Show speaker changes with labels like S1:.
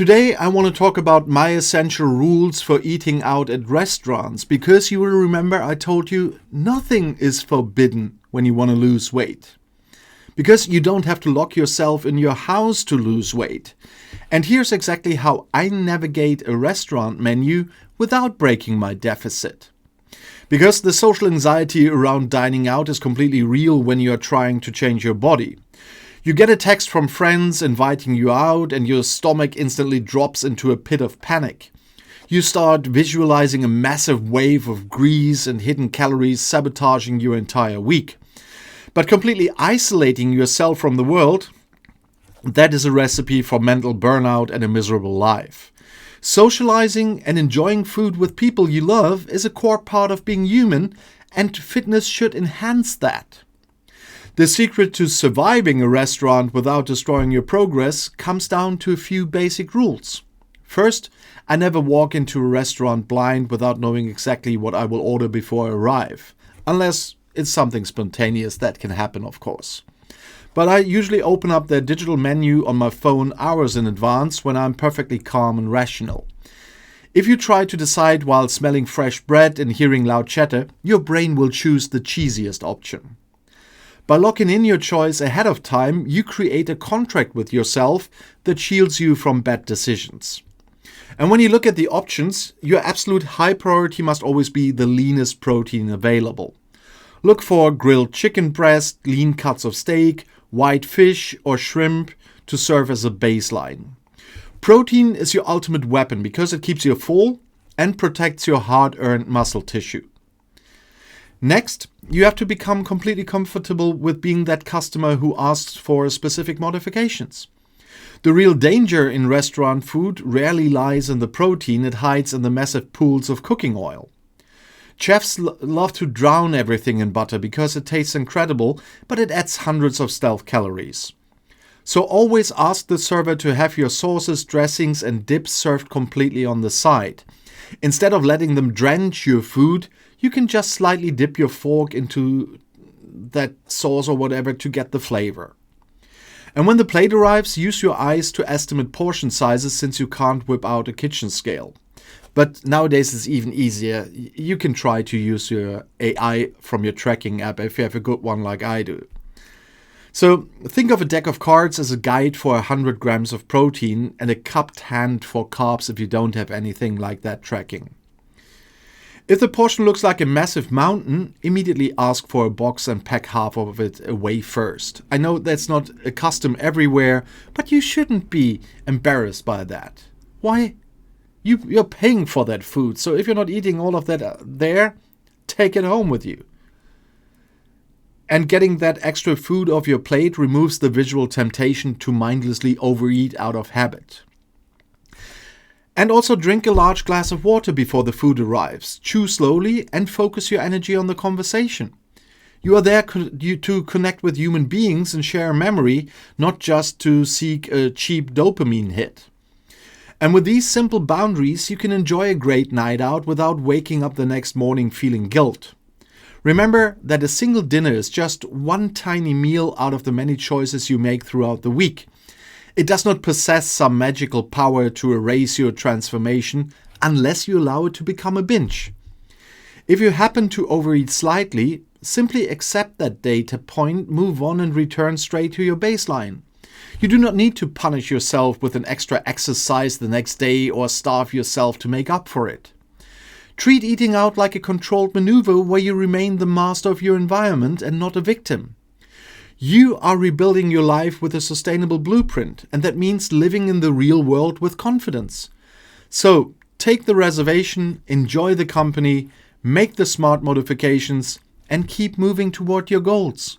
S1: Today I want to talk about my essential rules for eating out at restaurants, because you will remember I told you nothing is forbidden when you want to lose weight. Because you don't have to lock yourself in your house to lose weight. And here's exactly how I navigate a restaurant menu without breaking my deficit. Because the social anxiety around dining out is completely real when you are trying to change your body. You get a text from friends inviting you out and your stomach instantly drops into a pit of panic. You start visualizing a massive wave of grease and hidden calories sabotaging your entire week. But completely isolating yourself from the world, that is a recipe for mental burnout and a miserable life. Socializing and enjoying food with people you love is a core part of being human, and fitness should enhance that. The secret to surviving a restaurant without destroying your progress comes down to a few basic rules. First, I never walk into a restaurant blind without knowing exactly what I will order before I arrive. Unless it's something spontaneous, that can happen, of course. But I usually open up their digital menu on my phone hours in advance when I'm perfectly calm and rational. If you try to decide while smelling fresh bread and hearing loud chatter, your brain will choose the cheesiest option. By locking in your choice ahead of time, you create a contract with yourself that shields you from bad decisions. And when you look at the options, your absolute high priority must always be the leanest protein available. Look for grilled chicken breast, lean cuts of steak, white fish or shrimp to serve as a baseline. Protein is your ultimate weapon because it keeps you full and protects your hard-earned muscle tissue. Next, you have to become completely comfortable with being that customer who asks for specific modifications. The real danger in restaurant food rarely lies in the protein, it hides in the massive pools of cooking oil. Chefs love to drown everything in butter because it tastes incredible, but it adds hundreds of stealth calories. So always ask the server to have your sauces, dressings and dips served completely on the side. Instead of letting them drench your food, you can just slightly dip your fork into that sauce or whatever to get the flavor. And when the plate arrives, use your eyes to estimate portion sizes since you can't whip out a kitchen scale. But nowadays it's even easier. You can try to use your AI from your tracking app if you have a good one like I do. So think of a deck of cards as a guide for 100 grams of protein and a cupped hand for carbs if you don't have anything like that tracking. If the portion looks like a massive mountain, immediately ask for a box and pack half of it away first. I know that's not a custom everywhere, but you shouldn't be embarrassed by that. Why? You're paying for that food, so if you're not eating all of that there, take it home with you. And getting that extra food off your plate removes the visual temptation to mindlessly overeat out of habit. And also drink a large glass of water before the food arrives. Chew slowly and focus your energy on the conversation. You are there to connect with human beings and share a memory, not just to seek a cheap dopamine hit. And with these simple boundaries, you can enjoy a great night out without waking up the next morning feeling guilt. Remember that a single dinner is just one tiny meal out of the many choices you make throughout the week. It does not possess some magical power to erase your transformation unless you allow it to become a binge. If you happen to overeat slightly, simply accept that data point, move on and return straight to your baseline. You do not need to punish yourself with an extra exercise the next day or starve yourself to make up for it. Treat eating out like a controlled maneuver where you remain the master of your environment and not a victim. You are rebuilding your life with a sustainable blueprint, and that means living in the real world with confidence. So, take the reservation, enjoy the company, make the smart modifications, and keep moving toward your goals.